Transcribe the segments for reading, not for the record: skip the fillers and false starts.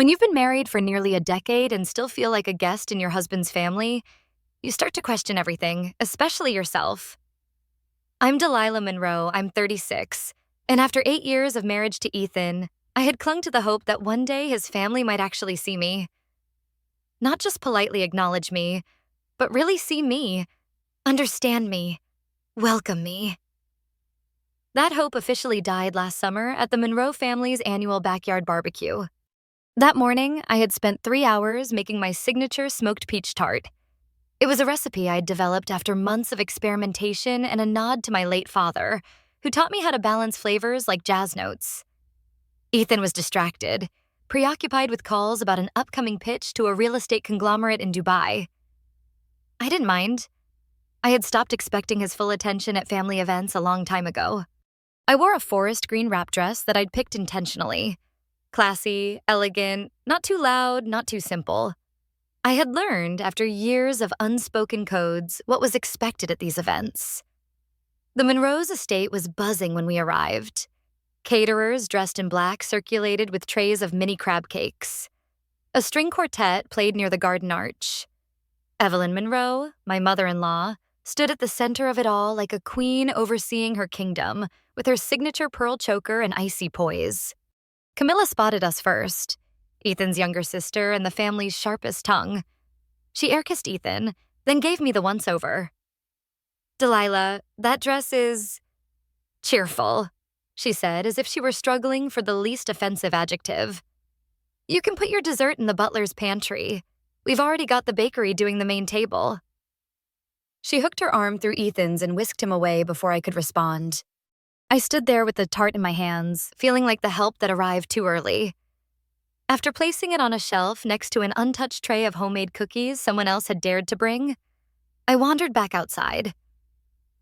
When you've been married for nearly a decade and still feel like a guest in your husband's family, you start to question everything, especially yourself. I'm Delilah Monroe, I'm 36, and after 8 years of marriage to Ethan, I had clung to the hope that one day his family might actually see me. Not just politely acknowledge me, but really see me, understand me, welcome me. That hope officially died last summer at the Monroe family's annual backyard barbecue. That morning, I had spent 3 hours making my signature smoked peach tart. It was a recipe I'd developed after months of experimentation and a nod to my late father, who taught me how to balance flavors like jazz notes. Ethan was distracted, preoccupied with calls about an upcoming pitch to a real estate conglomerate in Dubai. I didn't mind. I had stopped expecting his full attention at family events a long time ago. I wore a forest green wrap dress that I'd picked intentionally. Classy, elegant, not too loud, not too simple. I had learned, after years of unspoken codes, what was expected at these events. The Monroe's estate was buzzing when we arrived. Caterers dressed in black circulated with trays of mini crab cakes. A string quartet played near the garden arch. Evelyn Monroe, my mother-in-law, stood at the center of it all like a queen overseeing her kingdom, with her signature pearl choker and icy poise. Camilla spotted us first, Ethan's younger sister and the family's sharpest tongue. She air-kissed Ethan, then gave me the once-over. "Delilah, that dress is cheerful," she said, as if she were struggling for the least offensive adjective. "You can put your dessert in the butler's pantry. We've already got the bakery doing the main table." She hooked her arm through Ethan's and whisked him away before I could respond. I stood there with the tart in my hands, feeling like the help that arrived too early. After placing it on a shelf next to an untouched tray of homemade cookies someone else had dared to bring, I wandered back outside.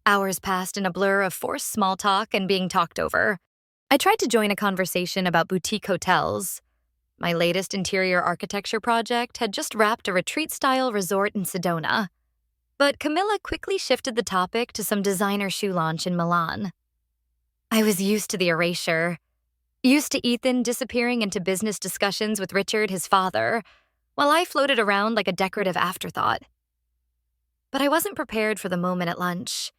Hours passed in a blur of forced small talk and being talked over. I tried to join a conversation about boutique hotels. My latest interior architecture project had just wrapped a retreat-style resort in Sedona. But Camilla quickly shifted the topic to some designer shoe launch in Milan. I was used to the erasure, used to Ethan disappearing into business discussions with Richard, his father, while I floated around like a decorative afterthought. But I wasn't prepared for the moment at lunch.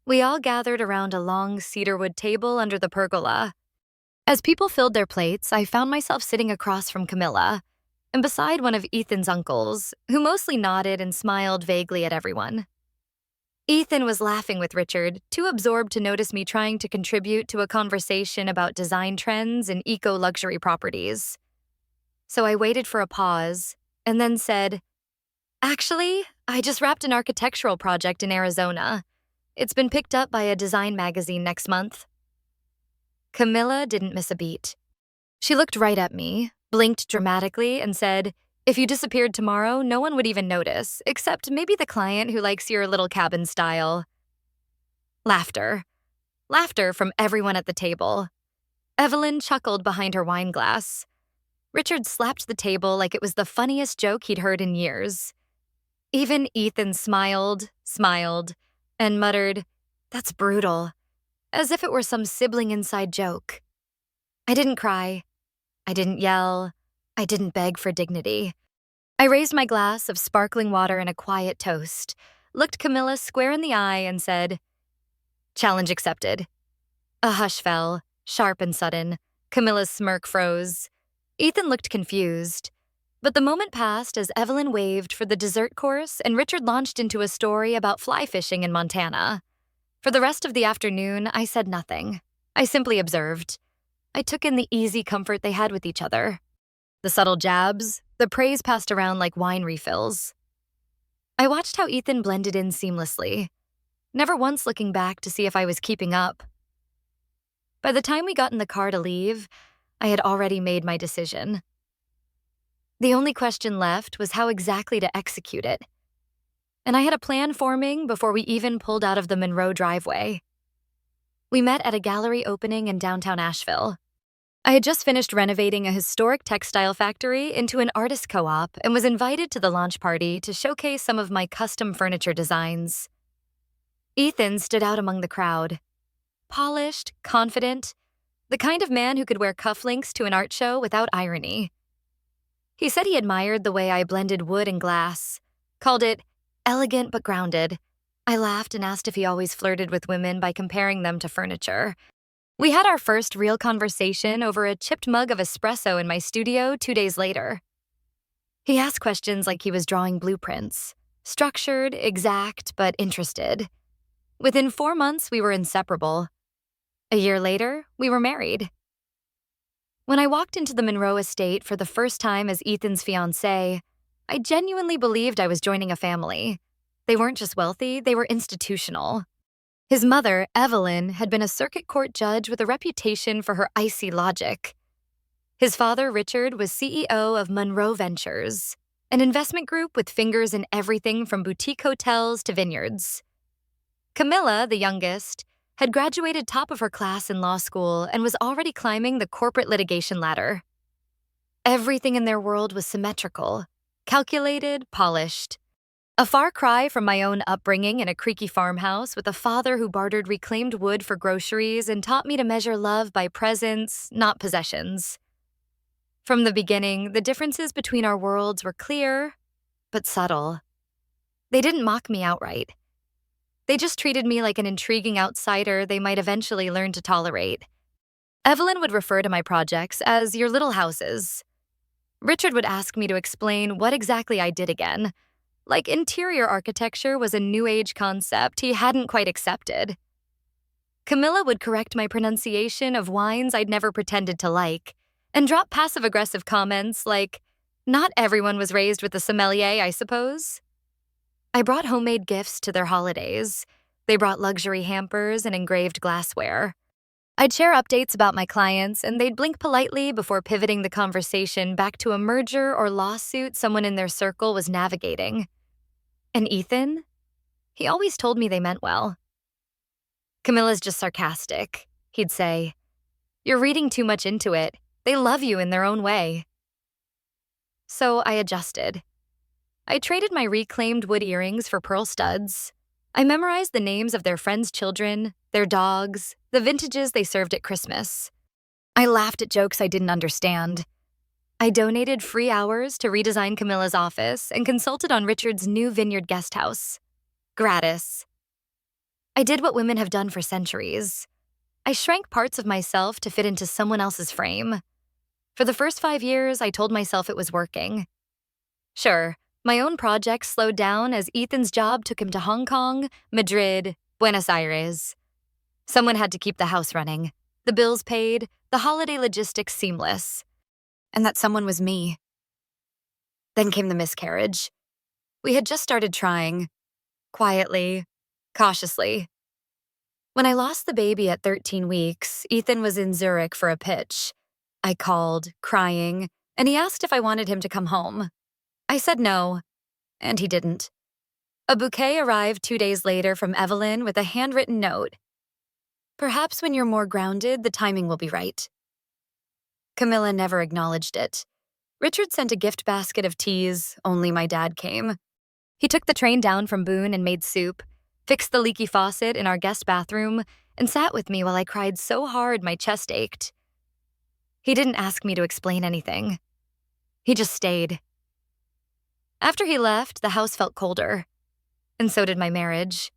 We all gathered around a long cedarwood table under the pergola. As people filled their plates, I found myself sitting across from Camilla, and beside one of Ethan's uncles, who mostly nodded and smiled vaguely at everyone. Ethan was laughing with Richard, too absorbed to notice me trying to contribute to a conversation about design trends and eco-luxury properties. So I waited for a pause, and then said, "Actually, I just wrapped an architectural project in Arizona. It's been picked up by a design magazine next month." Camilla didn't miss a beat. She looked right at me, blinked dramatically, and said, "If you disappeared tomorrow, no one would even notice, except maybe the client who likes your little cabin style." Laughter. Laughter from everyone at the table. Evelyn chuckled behind her wine glass. Richard slapped the table like it was the funniest joke he'd heard in years. Even Ethan smiled, and muttered, "That's brutal," as if it were some sibling inside joke. I didn't cry. I didn't yell. I didn't beg for dignity. I raised my glass of sparkling water in a quiet toast, looked Camilla square in the eye, and said, "Challenge accepted." A hush fell, sharp and sudden. Camilla's smirk froze. Ethan looked confused. But the moment passed as Evelyn waved for the dessert course and Richard launched into a story about fly fishing in Montana. For the rest of the afternoon, I said nothing. I simply observed. I took in the easy comfort they had with each other. The subtle jabs, the praise passed around like wine refills. I watched how Ethan blended in seamlessly, never once looking back to see if I was keeping up. By the time we got in the car to leave, I had already made my decision. The only question left was how exactly to execute it. And I had a plan forming before we even pulled out of the Monroe driveway. We met at a gallery opening in downtown Asheville. I had just finished renovating a historic textile factory into an artist co-op and was invited to the launch party to showcase some of my custom furniture designs. Ethan stood out among the crowd. Polished, confident, the kind of man who could wear cufflinks to an art show without irony. He said he admired the way I blended wood and glass, called it elegant but grounded. I laughed and asked if he always flirted with women by comparing them to furniture. We had our first real conversation over a chipped mug of espresso in my studio 2 days later. He asked questions like he was drawing blueprints, structured, exact, but interested. Within 4 months, we were inseparable. A year later, we were married. When I walked into the Monroe estate for the first time as Ethan's fiancée, I genuinely believed I was joining a family. They weren't just wealthy, they were institutional. His mother, Evelyn, had been a circuit court judge with a reputation for her icy logic. His father, Richard, was CEO of Monroe Ventures, an investment group with fingers in everything from boutique hotels to vineyards. Camilla, the youngest, had graduated top of her class in law school and was already climbing the corporate litigation ladder. Everything in their world was symmetrical, calculated, polished. A far cry from my own upbringing in a creaky farmhouse with a father who bartered reclaimed wood for groceries and taught me to measure love by presents, not possessions. From the beginning, the differences between our worlds were clear, but subtle. They didn't mock me outright. They just treated me like an intriguing outsider they might eventually learn to tolerate. Evelyn would refer to my projects as your little houses. Richard would ask me to explain what exactly I did again, like interior architecture was a new age concept he hadn't quite accepted. Camilla would correct my pronunciation of wines I'd never pretended to like, and drop passive-aggressive comments like, "Not everyone was raised with a sommelier, I suppose." I brought homemade gifts to their holidays. They brought luxury hampers and engraved glassware. I'd share updates about my clients, and they'd blink politely before pivoting the conversation back to a merger or lawsuit someone in their circle was navigating. And Ethan? He always told me they meant well. "Camilla's just sarcastic," he'd say. "You're reading too much into it. They love you in their own way." So I adjusted. I traded my reclaimed wood earrings for pearl studs. I memorized the names of their friends' children, their dogs, the vintages they served at Christmas. I laughed at jokes I didn't understand. I donated free hours to redesign Camilla's office and consulted on Richard's new vineyard guesthouse. Gratis. I did what women have done for centuries. I shrank parts of myself to fit into someone else's frame. For the first 5 years, I told myself it was working. Sure, my own projects slowed down as Ethan's job took him to Hong Kong, Madrid, Buenos Aires. Someone had to keep the house running, the bills paid, the holiday logistics seamless. And that someone was me. Then came the miscarriage. We had just started trying. Quietly, cautiously. When I lost the baby at 13 weeks, Ethan was in Zurich for a pitch. I called, crying, and he asked if I wanted him to come home. I said no, and he didn't. A bouquet arrived 2 days later from Evelyn with a handwritten note. "Perhaps when you're more grounded, the timing will be right." Camilla never acknowledged it. Richard sent a gift basket of teas, only my dad came. He took the train down from Boone and made soup, fixed the leaky faucet in our guest bathroom, and sat with me while I cried so hard my chest ached. He didn't ask me to explain anything. He just stayed. After he left, the house felt colder, and so did my marriage.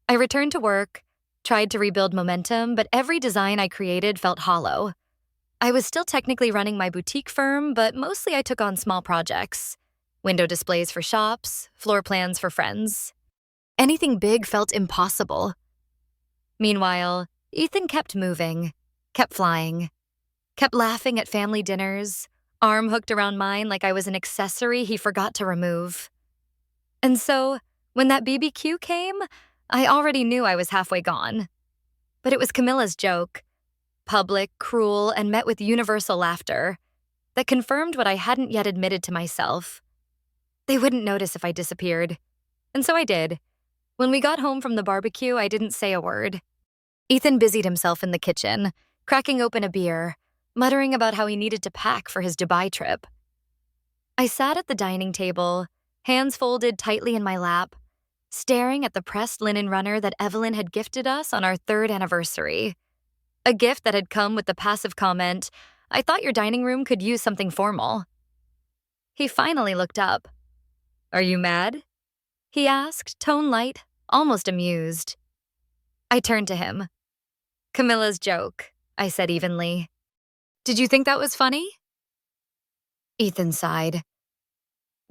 I returned to work, tried to rebuild momentum, but every design I created felt hollow. I was still technically running my boutique firm, but mostly I took on small projects. Window displays for shops, floor plans for friends. Anything big felt impossible. Meanwhile, Ethan kept moving, kept flying, kept laughing at family dinners, arm hooked around mine like I was an accessory he forgot to remove. And so, when that BBQ came, I already knew I was halfway gone. But it was Camilla's joke, public, cruel, and met with universal laughter, that confirmed what I hadn't yet admitted to myself. They wouldn't notice if I disappeared. And so I did. When we got home from the barbecue, I didn't say a word. Ethan busied himself in the kitchen, cracking open a beer, muttering about how he needed to pack for his Dubai trip. I sat at the dining table, hands folded tightly in my lap, staring at the pressed linen runner that Evelyn had gifted us on our 3rd anniversary. A gift that had come with the passive comment, "I thought your dining room could use something formal." He finally looked up. "Are you mad?" he asked, tone light, almost amused. I turned to him. "Camilla's joke," I said evenly. "Did you think that was funny?" Ethan sighed.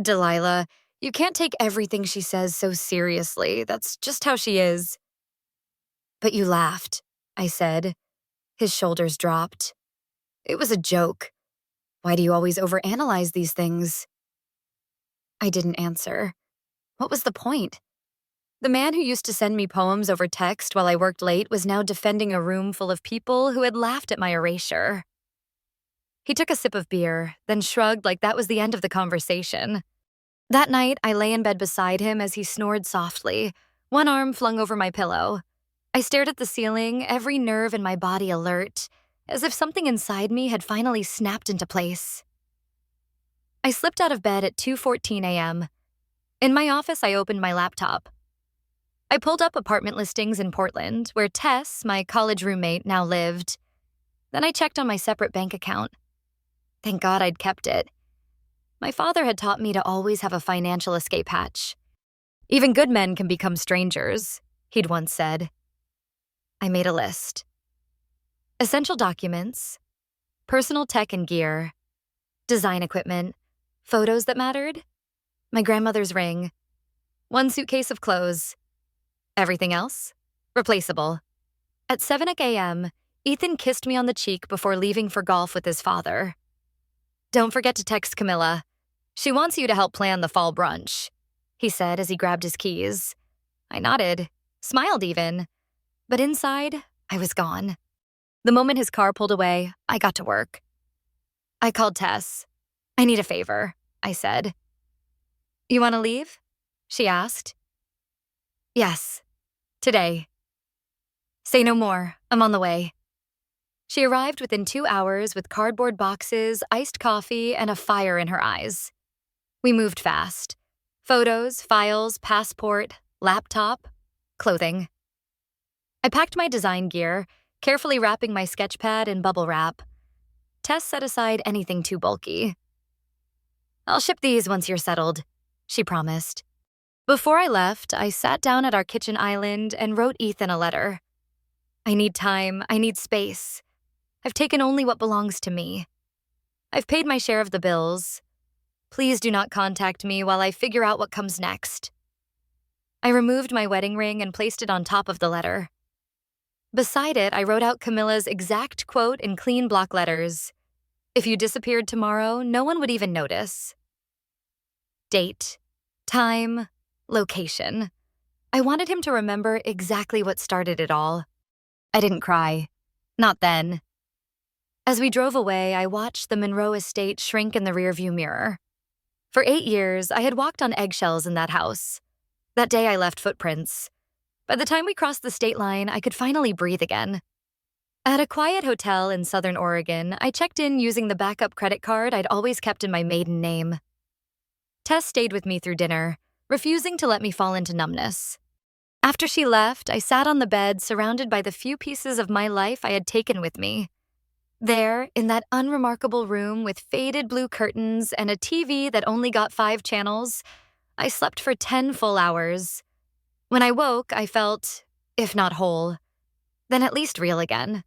"Delilah, you can't take everything she says so seriously. That's just how she is." "But you laughed," I said. His shoulders dropped. "It was a joke. Why do you always overanalyze these things?" I didn't answer. What was the point? The man who used to send me poems over text while I worked late was now defending a room full of people who had laughed at my erasure. He took a sip of beer, then shrugged like that was the end of the conversation. That night, I lay in bed beside him as he snored softly, one arm flung over my pillow. I stared at the ceiling, every nerve in my body alert, as if something inside me had finally snapped into place. I slipped out of bed at 2:14 a.m. In my office, I opened my laptop. I pulled up apartment listings in Portland, where Tess, my college roommate, now lived. Then I checked on my separate bank account. Thank God I'd kept it. My father had taught me to always have a financial escape hatch. "Even good men can become strangers," he'd once said. I made a list. Essential documents, personal tech and gear, design equipment, photos that mattered, my grandmother's ring, one suitcase of clothes. Everything else? Replaceable. At 7 a.m., Ethan kissed me on the cheek before leaving for golf with his father. "Don't forget to text Camilla. She wants you to help plan the fall brunch," he said as he grabbed his keys. I nodded, smiled even. But inside, I was gone. The moment his car pulled away, I got to work. I called Tess. "I need a favor," I said. "You want to leave?" she asked. "Yes. Today." "Say no more. I'm on the way." She arrived within 2 hours with cardboard boxes, iced coffee, and a fire in her eyes. We moved fast. Photos, files, passport, laptop, clothing. I packed my design gear, carefully wrapping my sketch pad in bubble wrap. Tess set aside anything too bulky. "I'll ship these once you're settled," she promised. Before I left, I sat down at our kitchen island and wrote Ethan a letter. "I need time. I need space. I've taken only what belongs to me. I've paid my share of the bills. Please do not contact me while I figure out what comes next." I removed my wedding ring and placed it on top of the letter. Beside it, I wrote out Camilla's exact quote in clean block letters. "If you disappeared tomorrow, no one would even notice." Date, time, location. I wanted him to remember exactly what started it all. I didn't cry. Not then. As we drove away, I watched the Monroe estate shrink in the rearview mirror. For 8 years, I had walked on eggshells in that house. That day, I left footprints. By the time we crossed the state line, I could finally breathe again. At a quiet hotel in Southern Oregon, I checked in using the backup credit card I'd always kept in my maiden name. Tess stayed with me through dinner, refusing to let me fall into numbness. After she left, I sat on the bed surrounded by the few pieces of my life I had taken with me. There, in that unremarkable room with faded blue curtains and a TV that only got 5 channels, I slept for 10 full hours. When I woke, I felt, if not whole, then at least real again.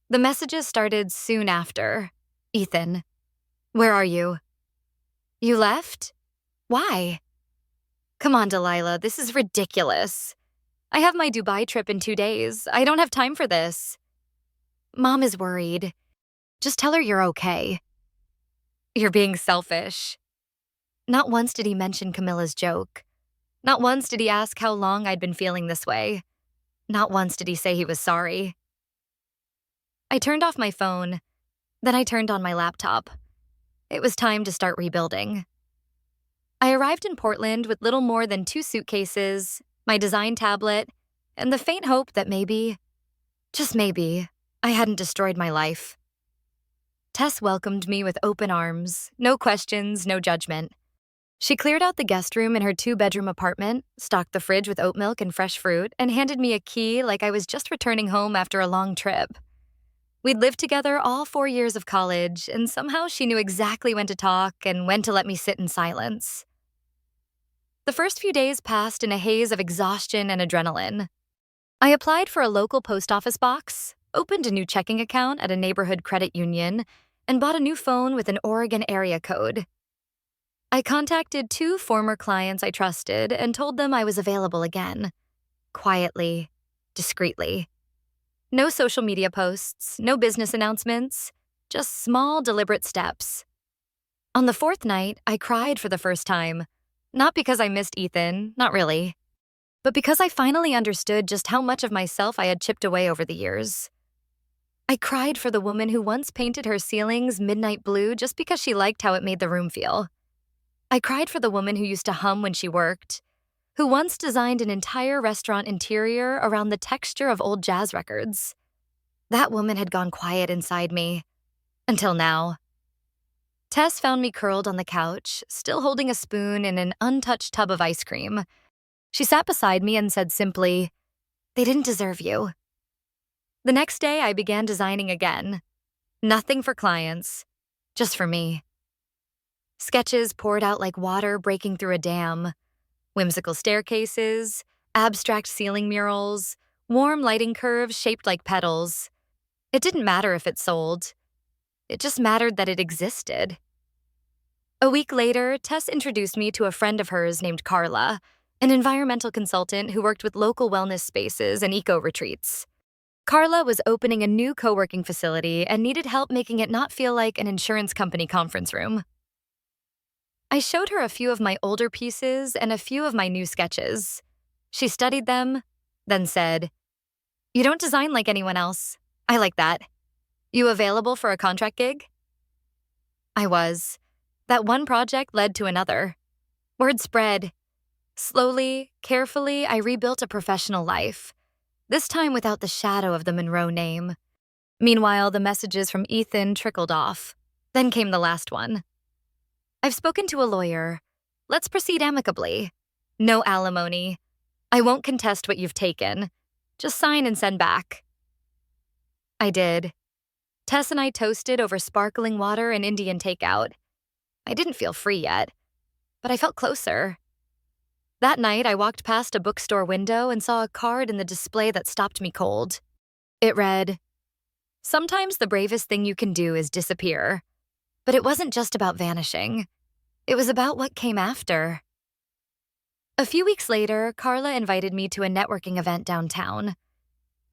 The messages started soon after. "Ethan, where are you? You left? Why? Come on, Delilah, this is ridiculous. I have my Dubai trip in 2 days. I don't have time for this. Mom is worried. Just tell her you're okay." "You're being selfish." Not once did he mention Camilla's joke. Not once did he ask how long I'd been feeling this way. Not once did he say he was sorry. I turned off my phone. Then I turned on my laptop. It was time to start rebuilding. I arrived in Portland with little more than 2 suitcases, my design tablet, and the faint hope that maybe, just maybe, I hadn't destroyed my life. Tess welcomed me with open arms, no questions, no judgment. She cleared out the guest room in her 2-bedroom apartment, stocked the fridge with oat milk and fresh fruit, and handed me a key like I was just returning home after a long trip. We'd lived together all 4 years of college, and somehow she knew exactly when to talk and when to let me sit in silence. The first few days passed in a haze of exhaustion and adrenaline. I applied for a local post office box, opened a new checking account at a neighborhood credit union, and bought a new phone with an Oregon area code. I contacted 2 former clients I trusted and told them I was available again. Quietly, discreetly. No social media posts, no business announcements, just small, deliberate steps. On the 4th night, I cried for the first time. Not because I missed Ethan, not really, but because I finally understood just how much of myself I had chipped away over the years. I cried for the woman who once painted her ceilings midnight blue just because she liked how it made the room feel. I cried for the woman who used to hum when she worked, who once designed an entire restaurant interior around the texture of old jazz records. That woman had gone quiet inside me. Until now. Tess found me curled on the couch, still holding a spoon in an untouched tub of ice cream. She sat beside me and said simply, "They didn't deserve you." The next day, I began designing again. Nothing for clients, just for me. Sketches poured out like water breaking through a dam. Whimsical staircases, abstract ceiling murals, warm lighting curves shaped like petals. It didn't matter if it sold. It just mattered that it existed. A week later, Tess introduced me to a friend of hers named Carla, an environmental consultant who worked with local wellness spaces and eco-retreats. Carla was opening a new co-working facility and needed help making it not feel like an insurance company conference room. I showed her a few of my older pieces and a few of my new sketches. She studied them, then said, "You don't design like anyone else. I like that. You available for a contract gig?" I was. That one project led to another. Word spread. Slowly, carefully, I rebuilt a professional life, this time without the shadow of the Monroe name. Meanwhile, the messages from Ethan trickled off. Then came the last one. "I've spoken to a lawyer. Let's proceed amicably. No alimony. I won't contest what you've taken. Just sign and send back." I did. Tess and I toasted over sparkling water and Indian takeout. I didn't feel free yet, but I felt closer. That night, I walked past a bookstore window and saw a card in the display that stopped me cold. It read, "Sometimes the bravest thing you can do is disappear." But it wasn't just about vanishing. It was about what came after. A few weeks later, Carla invited me to a networking event downtown.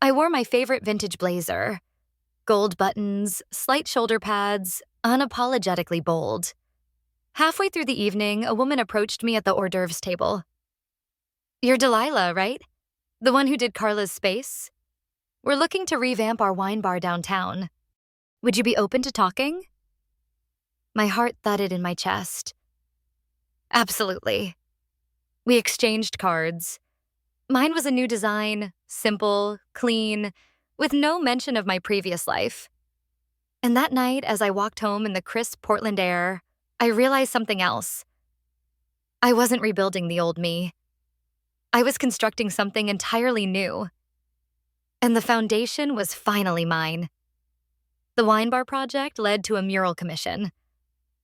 I wore my favorite vintage blazer. Gold buttons, slight shoulder pads, unapologetically bold. Halfway through the evening, a woman approached me at the hors d'oeuvres table. "You're Delilah, right? The one who did Carla's space? We're looking to revamp our wine bar downtown. Would you be open to talking?" My heart thudded in my chest. Absolutely. We exchanged cards. Mine was a new design, simple, clean, with no mention of my previous life. And that night, as I walked home in the crisp Portland air, I realized something else. I wasn't rebuilding the old me. I was constructing something entirely new. And the foundation was finally mine. The wine bar project led to a mural commission.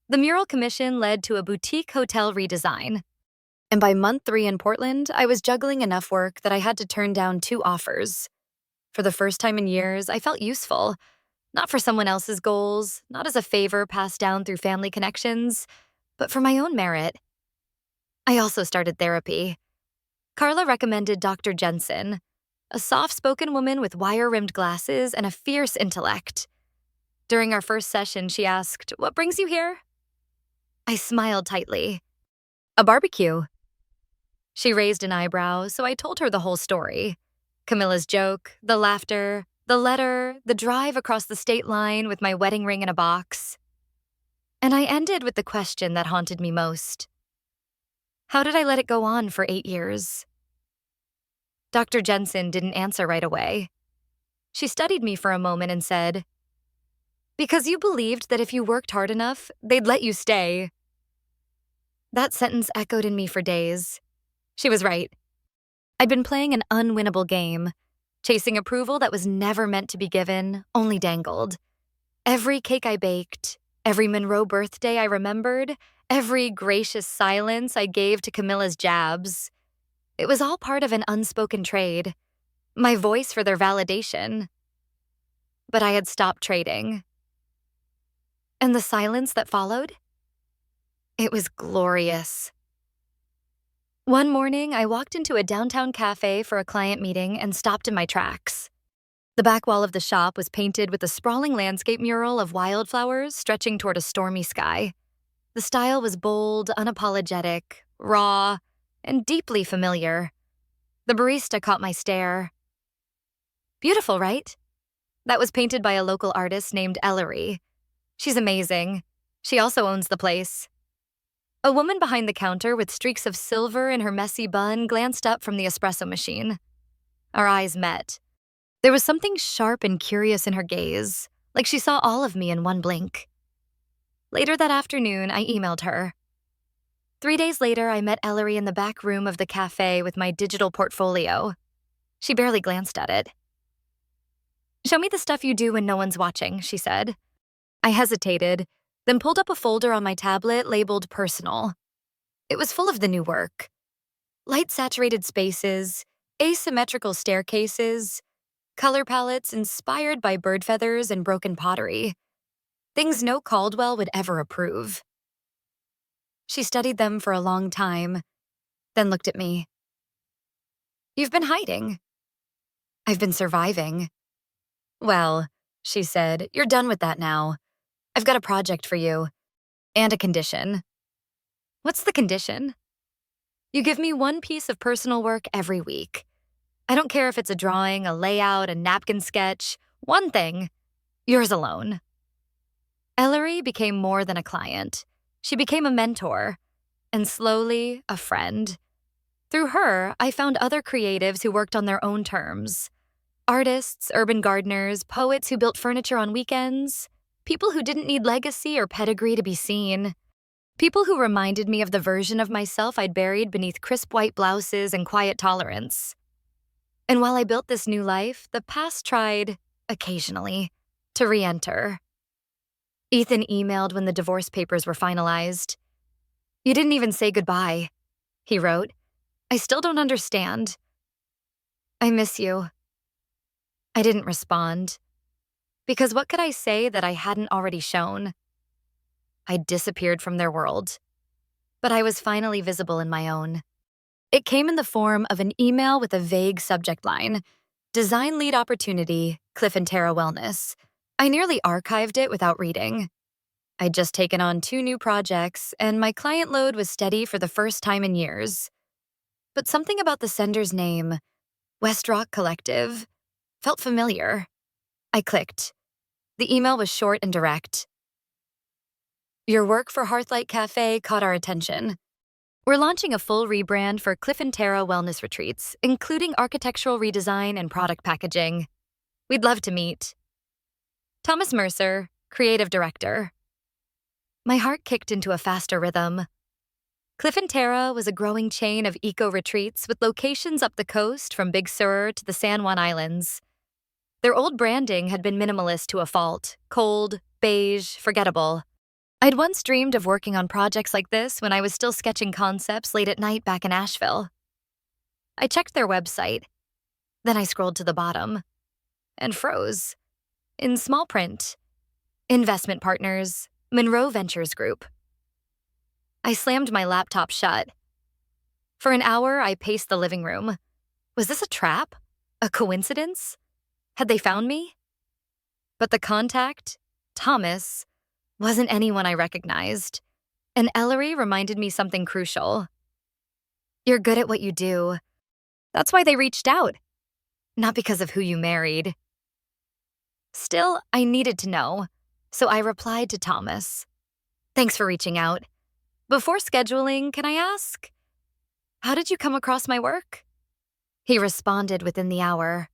The mural commission led to a boutique hotel redesign. And by month 3 in Portland, I was juggling enough work that I had to turn down 2 offers. For the first time in years, I felt useful. Not for someone else's goals, not as a favor passed down through family connections, but for my own merit. I also started therapy. Carla recommended Dr. Jensen, a soft-spoken woman with wire-rimmed glasses and a fierce intellect. During our first session, she asked, "What brings you here?" I smiled tightly. "A barbecue." She raised an eyebrow, so I told her the whole story. Camilla's joke, the laughter, the letter, the drive across the state line with my wedding ring in a box. And I ended with the question that haunted me most. How did I let it go on for 8 years? Dr. Jensen didn't answer right away. She studied me for a moment and said, "Because you believed that if you worked hard enough, they'd let you stay." That sentence echoed in me for days. She was right. I'd been playing an unwinnable game, chasing approval that was never meant to be given, only dangled. Every cake I baked, every Monroe birthday I remembered, every gracious silence I gave to Camilla's jabs, it was all part of an unspoken trade, my voice for their validation. But I had stopped trading. And the silence that followed? It was glorious. One morning, I walked into a downtown cafe for a client meeting and stopped in my tracks. The back wall of the shop was painted with a sprawling landscape mural of wildflowers stretching toward a stormy sky. The style was bold, unapologetic, raw, and deeply familiar. The barista caught my stare. Beautiful, right? That was painted by a local artist named Ellery. She's amazing. She also owns the place. A woman behind the counter with streaks of silver in her messy bun glanced up from the espresso machine. Our eyes met. There was something sharp and curious in her gaze, like she saw all of me in one blink. Later that afternoon, I emailed her. 3 days later, I met Ellery in the back room of the cafe with my digital portfolio. She barely glanced at it. "Show me the stuff you do when no one's watching," she said. I hesitated, then pulled up a folder on my tablet labeled Personal. It was full of the new work. Light-saturated spaces, asymmetrical staircases, color palettes inspired by bird feathers and broken pottery. Things no Caldwell would ever approve. She studied them for a long time, then looked at me. "You've been hiding." "I've been surviving." "Well," she said, "you're done with that now. I've got a project for you. And a condition." "What's the condition?" "You give me one piece of personal work every week. I don't care if it's a drawing, a layout, a napkin sketch. One thing. Yours alone." Ellery became more than a client. She became a mentor, and slowly, a friend. Through her, I found other creatives who worked on their own terms. Artists, urban gardeners, poets who built furniture on weekends, people who didn't need legacy or pedigree to be seen. People who reminded me of the version of myself I'd buried beneath crisp white blouses and quiet tolerance. And while I built this new life, the past tried, occasionally, to re-enter. Ethan emailed when the divorce papers were finalized. "You didn't even say goodbye," he wrote. "I still don't understand." "I miss you." I didn't respond. Because what could I say that I hadn't already shown? I disappeared from their world. But I was finally visible in my own. It came in the form of an email with a vague subject line: Design Lead Opportunity, Cliff and Tara Wellness. I nearly archived it without reading. I'd just taken on 2 new projects, and my client load was steady for the first time in years. But something about the sender's name, West Rock Collective, felt familiar. I clicked. The email was short and direct. "Your work for Hearthlight Cafe caught our attention. We're launching a full rebrand for Cliff and Tara Wellness Retreats, including architectural redesign and product packaging. We'd love to meet. Thomas Mercer, Creative Director." My heart kicked into a faster rhythm. Cliff and Tara was a growing chain of eco-retreats with locations up the coast from Big Sur to the San Juan Islands. Their old branding had been minimalist to a fault, cold, beige, forgettable. I'd once dreamed of working on projects like this when I was still sketching concepts late at night back in Asheville. I checked their website. Then I scrolled to the bottom and froze. In small print, Investment Partners, Monroe Ventures Group. I slammed my laptop shut. For an hour, I paced the living room. Was this a trap? A coincidence? Had they found me? But the contact, Thomas, wasn't anyone I recognized. And Ellery reminded me something crucial. You're good at what you do. That's why they reached out. Not because of who you married. Still, I needed to know, so I replied to Thomas. Thanks for reaching out. Before scheduling, can I ask, how did you come across my work? He responded within the hour.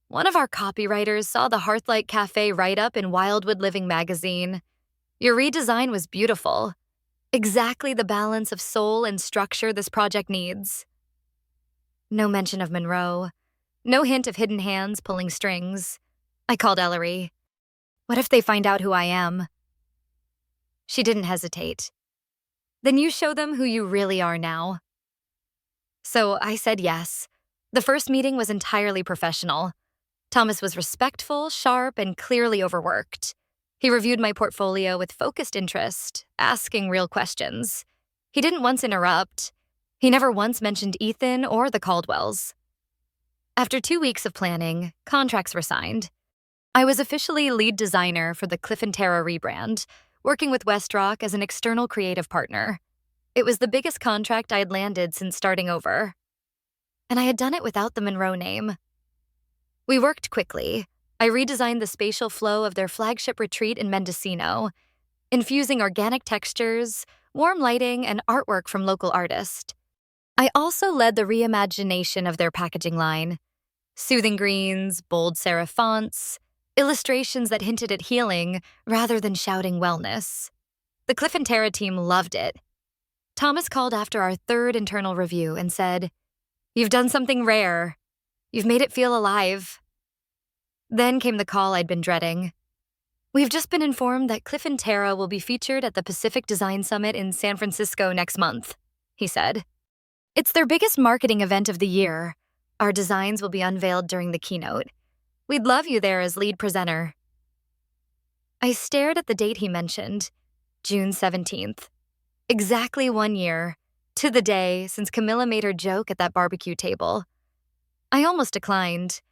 One of our copywriters saw the Hearthlight Cafe write-up in Wildwood Living magazine. Your redesign was beautiful. Exactly the balance of soul and structure this project needs. No mention of Monroe. No hint of hidden hands pulling strings. I called Ellery. What if they find out who I am? She didn't hesitate. Then you show them who you really are now. So I said yes. The first meeting was entirely professional. Thomas was respectful, sharp, and clearly overworked. He reviewed my portfolio with focused interest, asking real questions. He didn't once interrupt. He never once mentioned Ethan or the Caldwells. After 2 weeks of planning, contracts were signed. I was officially lead designer for the Cliff & Terra rebrand, working with Westrock as an external creative partner. It was the biggest contract I had landed since starting over. And I had done it without the Monroe name. We worked quickly. I redesigned the spatial flow of their flagship retreat in Mendocino, infusing organic textures, warm lighting, and artwork from local artists. I also led the reimagination of their packaging line. Soothing greens, bold serif fonts, illustrations that hinted at healing rather than shouting wellness. The Cliff & Terra team loved it. Thomas called after our third internal review and said, "You've done something rare. You've made it feel alive." Then came the call I'd been dreading. "We've just been informed that Cliff & Terra will be featured at the Pacific Design Summit in San Francisco next month," he said. "It's their biggest marketing event of the year. Our designs will be unveiled during the keynote. We'd love you there as lead presenter." I stared at the date he mentioned, June 17th. Exactly 1 year, to the day, since Camilla made her joke at that barbecue table. I almost declined.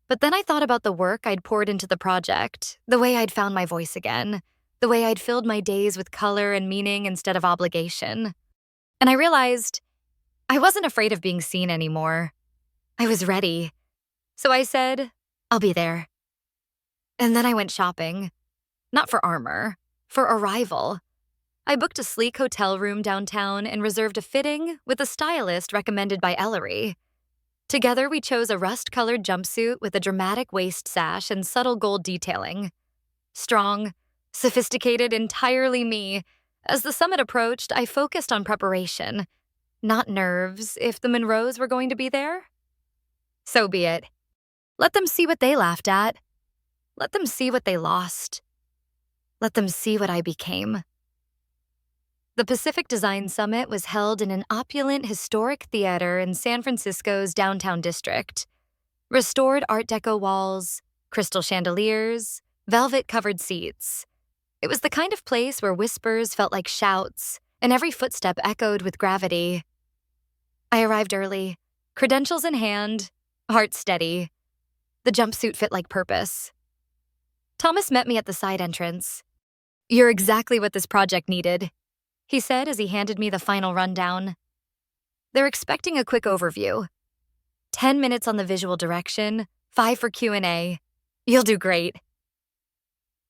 But then I thought about the work I'd poured into the project, the way I'd found my voice again, the way I'd filled my days with color and meaning instead of obligation. And I realized I wasn't afraid of being seen anymore. I was ready. So I said, "I'll be there." And then I went shopping. Not for armor, for arrival. I booked a sleek hotel room downtown and reserved a fitting with a stylist recommended by Ellery. Together, we chose a rust-colored jumpsuit with a dramatic waist sash and subtle gold detailing. Strong, sophisticated, entirely me. As the summit approached, I focused on preparation, not nerves, if the Monroes were going to be there. So be it. Let them see what they laughed at. Let them see what they lost. Let them see what I became. The Pacific Design Summit was held in an opulent, historic theater in San Francisco's downtown district. Restored Art Deco walls, crystal chandeliers, velvet-covered seats. It was the kind of place where whispers felt like shouts, and every footstep echoed with gravity. I arrived early, credentials in hand, heart steady. The jumpsuit fit like purpose. Thomas met me at the side entrance. "You're exactly what this project needed," he said as he handed me the final rundown. "They're expecting a quick overview. 10 minutes on the visual direction, 5 for Q&A. You'll do great."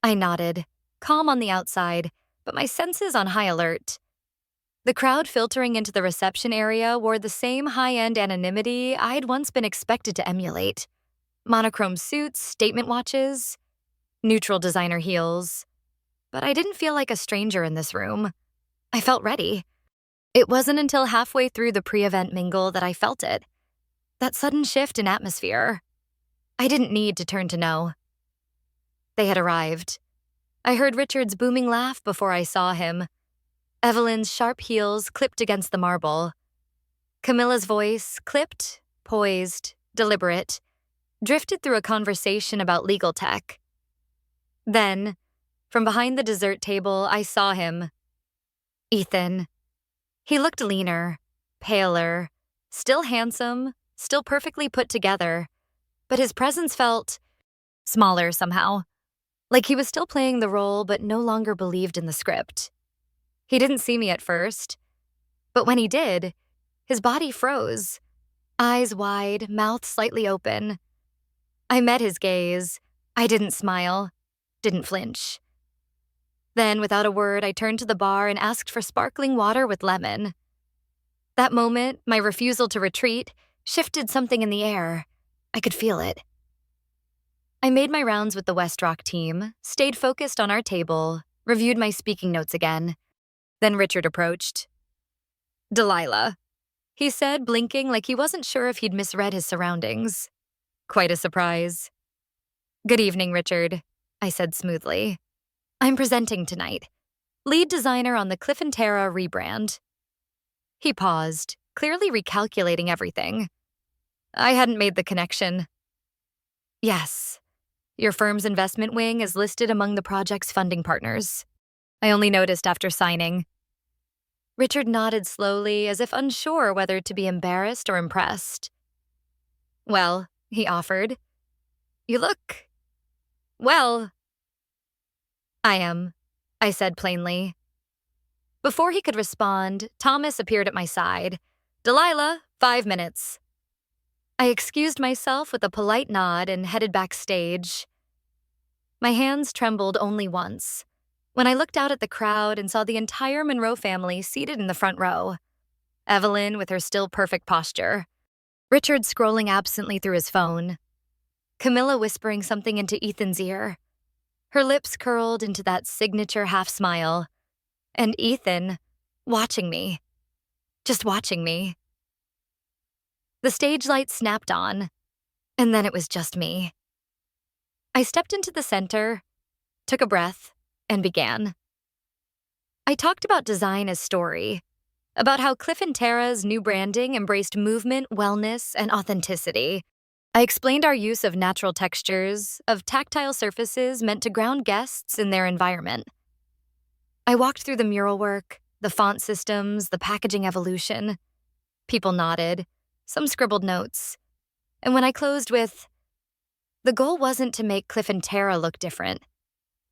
I nodded, calm on the outside, but my senses on high alert. The crowd filtering into the reception area wore the same high-end anonymity I'd once been expected to emulate. Monochrome suits, statement watches, neutral designer heels. But I didn't feel like a stranger in this room. I felt ready. It wasn't until halfway through the pre-event mingle that I felt it. That sudden shift in atmosphere. I didn't need to turn to know. They had arrived. I heard Richard's booming laugh before I saw him. Evelyn's sharp heels clipped against the marble. Camilla's voice, clipped, poised, deliberate, drifted through a conversation about legal tech. Then, from behind the dessert table, I saw him. Ethan. He looked leaner, paler, still handsome, still perfectly put together, but his presence felt smaller somehow, like he was still playing the role but no longer believed in the script. He didn't see me at first, but when he did, his body froze, eyes wide, mouth slightly open. I met his gaze. I didn't smile, didn't flinch. Then, without a word, I turned to the bar and asked for sparkling water with lemon. That moment, my refusal to retreat, shifted something in the air. I could feel it. I made my rounds with the Westrock team, stayed focused on our table, reviewed my speaking notes again. Then Richard approached. "Delilah," he said, blinking like he wasn't sure if he'd misread his surroundings. Quite a surprise. Good evening, Richard, I said smoothly. I'm presenting tonight. Lead designer on the Cliff & Terra rebrand. He paused, clearly recalculating everything. I hadn't made the connection. Yes, your firm's investment wing is listed among the project's funding partners. I only noticed after signing. Richard nodded slowly, as if unsure whether to be embarrassed or impressed. Well, he offered. You look... well. I am, I said plainly. Before he could respond, Thomas appeared at my side. Delilah, 5 minutes. I excused myself with a polite nod and headed backstage. My hands trembled only once, when I looked out at the crowd and saw the entire Monroe family seated in the front row. Evelyn with her still perfect posture, Richard scrolling absently through his phone, Camilla whispering something into Ethan's ear, her lips curled into that signature half-smile, and Ethan watching me, just watching me. The stage lights snapped on, and then it was just me. I stepped into the center, took a breath, and began. I talked about design as story, about how Cliff & Terra's new branding embraced movement, wellness, and authenticity. I explained our use of natural textures, of tactile surfaces meant to ground guests in their environment. I walked through the mural work, the font systems, the packaging evolution. People nodded, some scribbled notes. And when I closed with, the goal wasn't to make Cliff & Terra look different.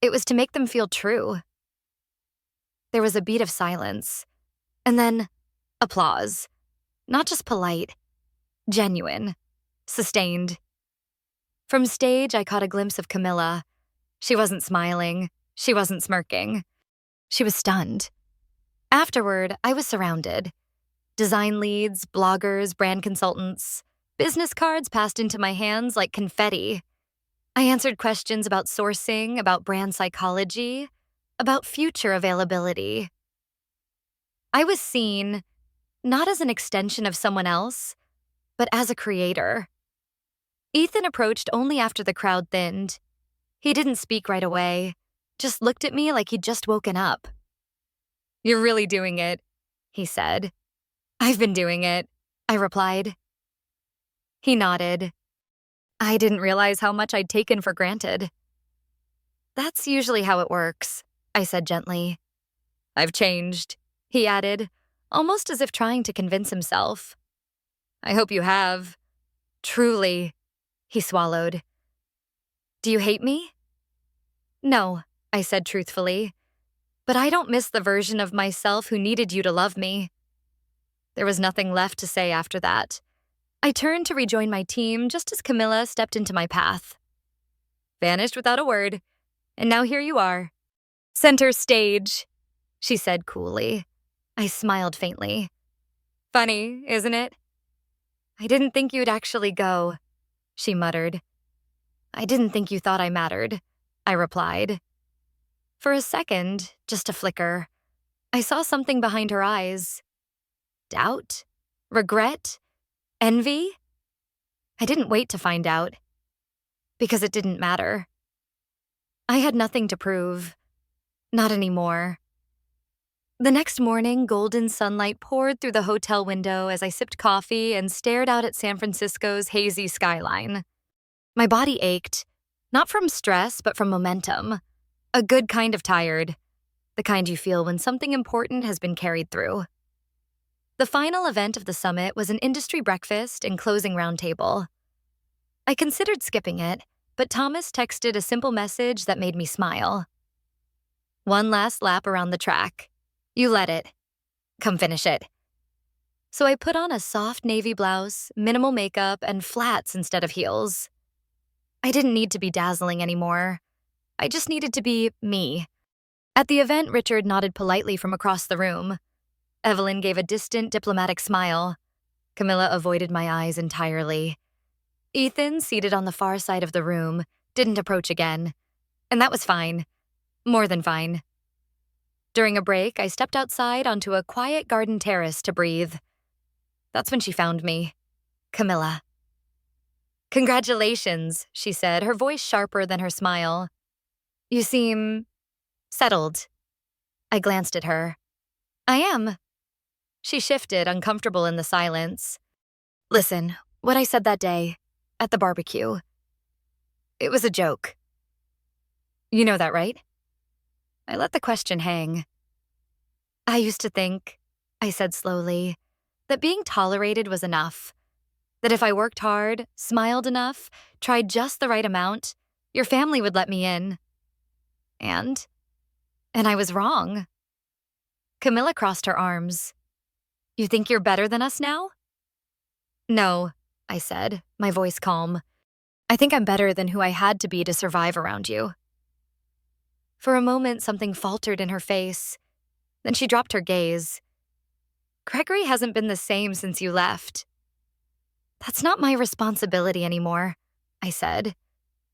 It was to make them feel true. There was a beat of silence, and then applause. Not just polite, genuine, sustained. From stage, I caught a glimpse of Camilla. She wasn't smiling. She wasn't smirking. She was stunned. Afterward, I was surrounded. Design leads, bloggers, brand consultants, business cards passed into my hands like confetti. I answered questions about sourcing, about brand psychology, about future availability. I was seen not as an extension of someone else, but as a creator. Ethan approached only after the crowd thinned. He didn't speak right away, just looked at me like he'd just woken up. You're really doing it, he said. I've been doing it, I replied. He nodded. I didn't realize how much I'd taken for granted. That's usually how it works, I said gently. I've changed, he added, almost as if trying to convince himself. I hope you have. Truly, he swallowed. Do you hate me? No, I said truthfully. But I don't miss the version of myself who needed you to love me. There was nothing left to say after that. I turned to rejoin my team just as Camilla stepped into my path. Vanished without a word, and now here you are. Center stage, she said coolly. I smiled faintly. Funny, isn't it? I didn't think you'd actually go, she muttered. I didn't think you thought I mattered, I replied. For a second, just a flicker, I saw something behind her eyes. Doubt? Regret? Envy? I didn't wait to find out, because it didn't matter. I had nothing to prove. Not anymore. The next morning, golden sunlight poured through the hotel window as I sipped coffee and stared out at San Francisco's hazy skyline. My body ached, not from stress, but from momentum. A good kind of tired, the kind you feel when something important has been carried through. The final event of the summit was an industry breakfast and closing roundtable. I considered skipping it, but Thomas texted a simple message that made me smile. One last lap around the track. You let it. Come finish it. So I put on a soft navy blouse, minimal makeup, and flats instead of heels. I didn't need to be dazzling anymore. I just needed to be me. At the event, Richard nodded politely from across the room. Evelyn gave a distant, diplomatic smile. Camilla avoided my eyes entirely. Ethan, seated on the far side of the room, didn't approach again. And that was fine. More than fine. During a break, I stepped outside onto a quiet garden terrace to breathe. That's when she found me. Camilla. Congratulations, she said, her voice sharper than her smile. You seem settled. I glanced at her. I am. She shifted, uncomfortable in the silence. Listen, what I said that day, at the barbecue, it was a joke. You know that, right? I let the question hang. I used to think, I said slowly, that being tolerated was enough. That if I worked hard, smiled enough, tried just the right amount, your family would let me in. And I was wrong. Camilla crossed her arms. You think you're better than us now? No, I said, my voice calm. I think I'm better than who I had to be to survive around you. For a moment, something faltered in her face. Then she dropped her gaze. Gregory hasn't been the same since you left. That's not my responsibility anymore, I said.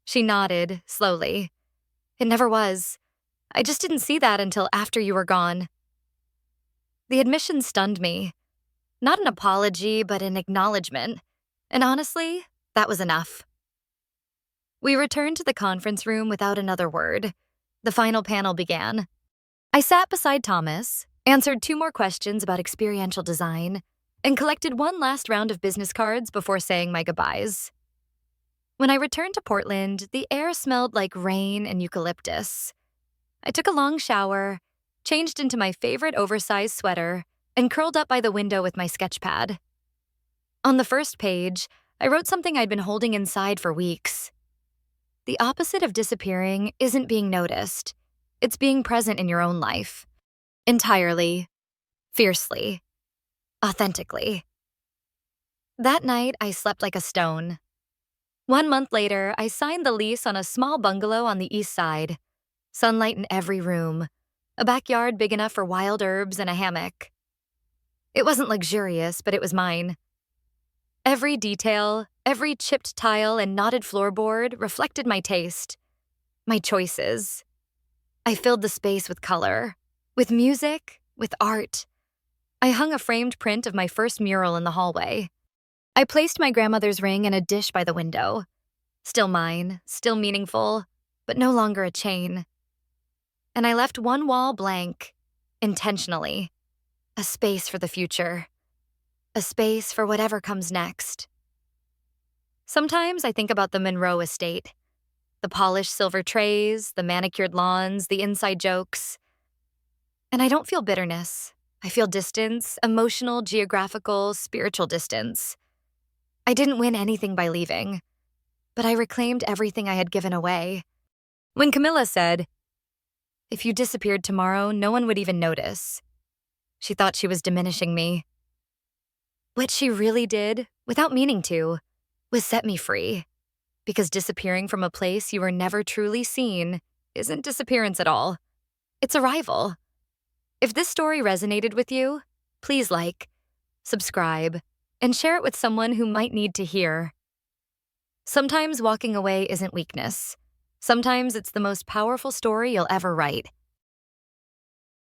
She nodded, slowly. It never was. I just didn't see that until after you were gone. The admission stunned me. Not an apology, but an acknowledgement. And honestly, that was enough. We returned to the conference room without another word. The final panel began. I sat beside Thomas, answered 2 more questions about experiential design, and collected one last round of business cards before saying my goodbyes. When I returned to Portland, the air smelled like rain and eucalyptus. I took a long shower, changed into my favorite oversized sweater, and curled up by the window with my sketch pad. On the first page, I wrote something I'd been holding inside for weeks. The opposite of disappearing isn't being noticed. It's being present in your own life. Entirely, fiercely, authentically. That night, I slept like a stone. 1 month later, I signed the lease on a small bungalow on the east side. Sunlight in every room, a backyard big enough for wild herbs and a hammock. It wasn't luxurious, but it was mine. Every detail, every chipped tile and knotted floorboard reflected my taste, my choices. I filled the space with color, with music, with art. I hung a framed print of my first mural in the hallway. I placed my grandmother's ring in a dish by the window. Still mine, still meaningful, but no longer a chain. And I left one wall blank, intentionally. A space for the future. A space for whatever comes next. Sometimes I think about the Monroe estate. The polished silver trays, the manicured lawns, the inside jokes. And I don't feel bitterness. I feel distance, emotional, geographical, spiritual distance. I didn't win anything by leaving, but I reclaimed everything I had given away. When Camilla said, "If you disappeared tomorrow, no one would even notice," she thought she was diminishing me. What she really did, without meaning to, was set me free. Because disappearing from a place you were never truly seen isn't disappearance at all. It's arrival. If this story resonated with you, please like, subscribe, and share it with someone who might need to hear. Sometimes walking away isn't weakness. Sometimes it's the most powerful story you'll ever write.